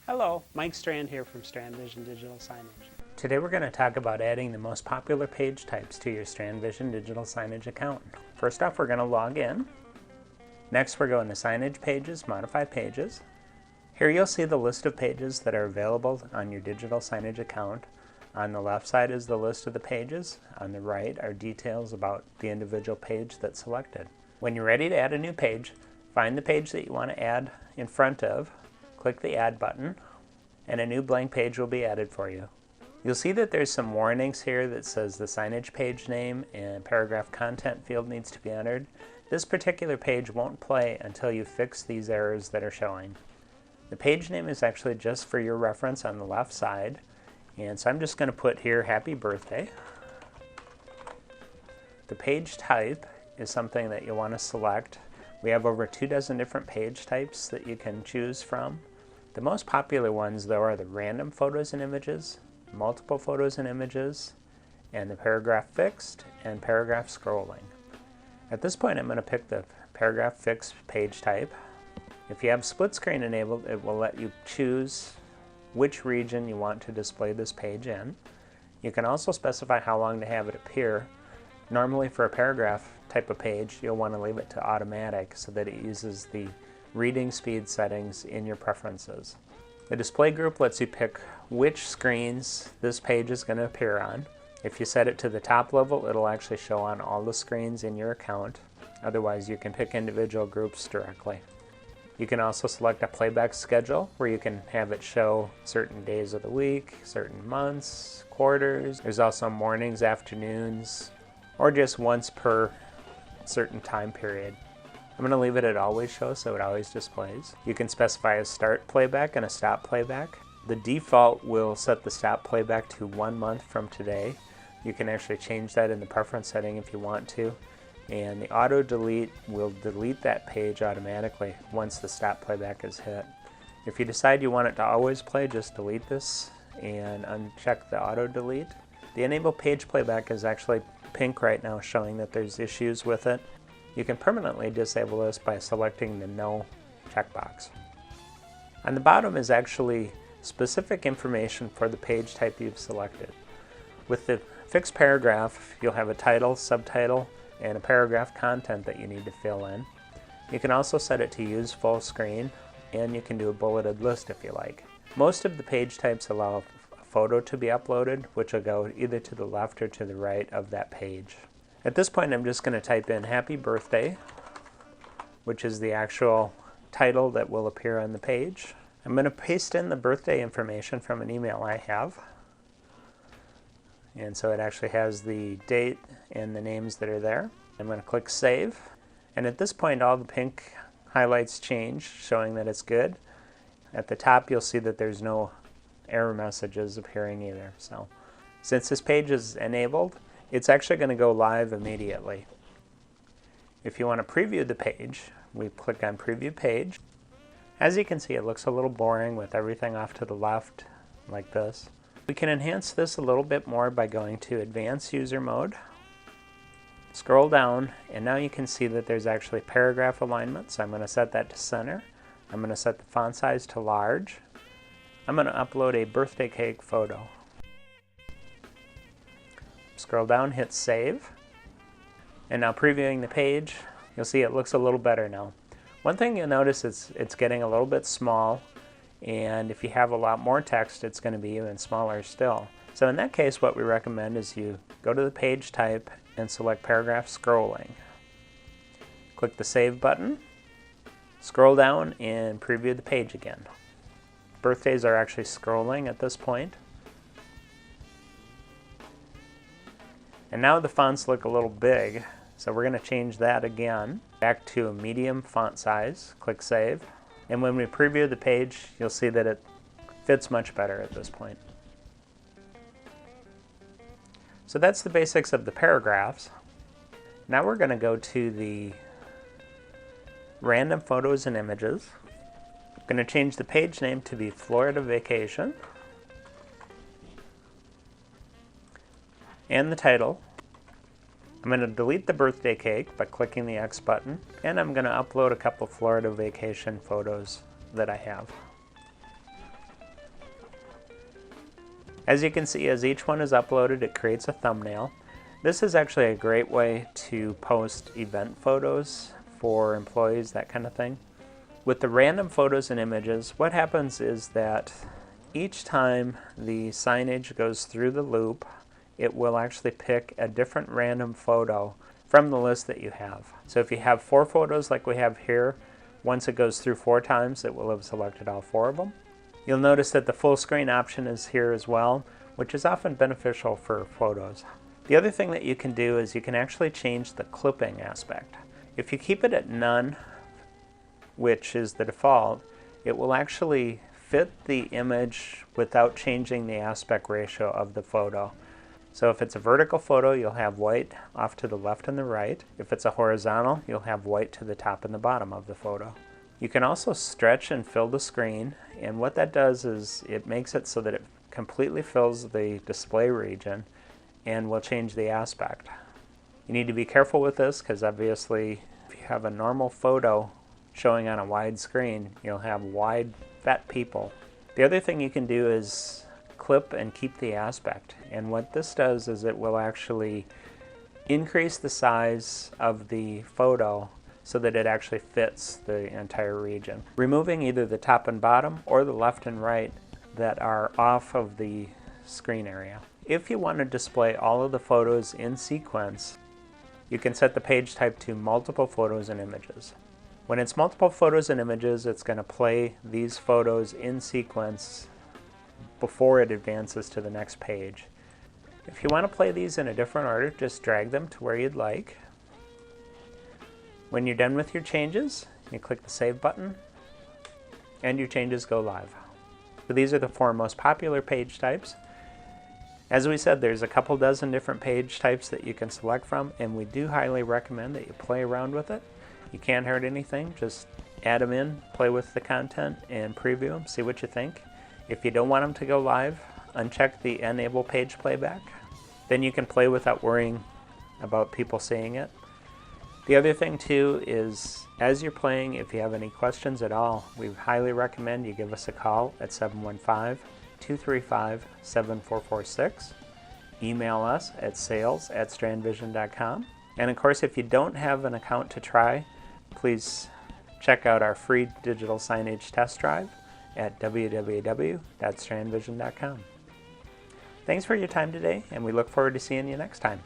Hello, Mike Strand here from StrandVision Digital Signage. Today we're going to talk about adding the most popular page types to your StrandVision Digital Signage account. First off, we're going to log in. Next, we're going to Signage Pages, Modify Pages. Here you'll see the list of pages that are available on your digital signage account. On the left side is the list of the pages. On the right are details about the individual page that's selected. When you're ready to add a new page, find the page that you want to add in front of, click the Add button, and a new blank page will be added for you. You'll see that there's some warnings here that says the signage page name and paragraph content field needs to be entered. This particular page won't play until you fix these errors that are showing. The page name is actually just for your reference on the left side, and so I'm just going to put here Happy Birthday. The page type is something that you want to select. We have over 24 different page types that you can choose from. The most popular ones, though, are the random photos and images, multiple photos and images, and the paragraph fixed and paragraph scrolling. At this point, I'm going to pick the paragraph fixed page type. If you have split screen enabled, it will let you choose which region you want to display this page in. You can also specify how long to have it appear. Normally for a paragraph type of page, you'll want to leave it to automatic so that it uses the reading speed settings in your preferences. The display group lets you pick which screens this page is going to appear on. If you set it to the top level, it'll actually show on all the screens in your account. Otherwise, you can pick individual groups directly. You can also select a playback schedule where you can have it show certain days of the week, certain months, quarters. There's also mornings, afternoons, or just once per certain time period. I'm going to leave it at always show so it always displays. You can specify a start playback and a stop playback. The default will set the stop playback to 1 month from today. You can actually change that in the preference setting if you want to. And the auto delete will delete that page automatically once the stop playback is hit. If you decide you want it to always play, just delete this and uncheck the auto delete. The enable page playback is actually pink right now, showing that there's issues with it. You can permanently disable this by selecting the no checkbox. On the bottom is actually specific information for the page type you've selected. With the fixed paragraph, you'll have a title, subtitle, and a paragraph content that you need to fill in. You can also set it to use full screen, and you can do a bulleted list if you like. Most of the page types allow a photo to be uploaded, which will go either to the left or to the right of that page. At this point, I'm just going to type in Happy Birthday, which is the actual title that will appear on the page. I'm going to paste in the birthday information from an email I have. And so it actually has the date and the names that are there. I'm going to click Save. And at this point, all the pink highlights change, showing that it's good. At the top, you'll see that there's no error messages appearing either. So since this page is enabled, it's actually going to go live immediately. If you want to preview the page, we click on Preview Page. As you can see, it looks a little boring with everything off to the left like this. We can enhance this a little bit more by going to Advanced User Mode. Scroll down, and now you can see that there's actually paragraph alignment, so I'm going to set that to center. I'm going to set the font size to large. I'm going to upload a birthday cake photo. Scroll down, hit Save. And now previewing the page, you'll see it looks a little better now. One thing you'll notice is it's getting a little bit small, and if you have a lot more text, it's going to be even smaller still. So in that case, what we recommend is you go to the page type and select paragraph scrolling. Click the Save button, scroll down, and preview the page again. Birthdays are actually scrolling at this point. And now the fonts look a little big, so we're going to change that again. Back to a medium font size, click Save. And when we preview the page, you'll see that it fits much better at this point. So that's the basics of the paragraphs. Now we're going to go to the random photos and images. I'm going to change the page name to be Florida Vacation. And the title. I'm going to delete the birthday cake by clicking the X button, and I'm going to upload a couple Florida vacation photos that I have. As you can see, as each one is uploaded, it creates a thumbnail. This is actually a great way to post event photos for employees, that kind of thing. With the random photos and images, what happens is that each time the signage goes through the loop, it will actually pick a different random photo from the list that you have. So if you have 4 photos like we have here, once it goes through 4 times, it will have selected all 4 of them. You'll notice that the full screen option is here as well, which is often beneficial for photos. The other thing that you can do is you can actually change the clipping aspect. If you keep it at none, which is the default, it will actually fit the image without changing the aspect ratio of the photo. So if it's a vertical photo, you'll have white off to the left and the right. If it's a horizontal, you'll have white to the top and the bottom of the photo. You can also stretch and fill the screen, and what that does is it makes it so that it completely fills the display region and will change the aspect. You need to be careful with this because obviously if you have a normal photo showing on a wide screen, you'll have wide, fat people. The other thing you can do is clip and keep the aspect, and what this does is it will actually increase the size of the photo so that it actually fits the entire region, removing either the top and bottom or the left and right that are off of the screen area. If you want to display all of the photos in sequence, you can set the page type to multiple photos and images. When it's multiple photos and images, it's going to play these photos in sequence before it advances to the next page. If you want to play these in a different order, just drag them to where you'd like. When you're done with your changes, you click the Save button, and your changes go live. So these are the 4 most popular page types. As we said, there's a couple dozen different page types that you can select from, and we do highly recommend that you play around with it. You can't hurt anything, just add them in, play with the content, and preview them, see what you think. If you don't want them to go live, uncheck the Enable Page Playback. Then you can play without worrying about people seeing it. The other thing too is, as you're playing, if you have any questions at all, we highly recommend you give us a call at 715-235-7446. Email us at sales@strandvision.com. And of course, if you don't have an account to try, please check out our free digital signage test drive at www.strandvision.com. Thanks for your time today, and we look forward to seeing you next time.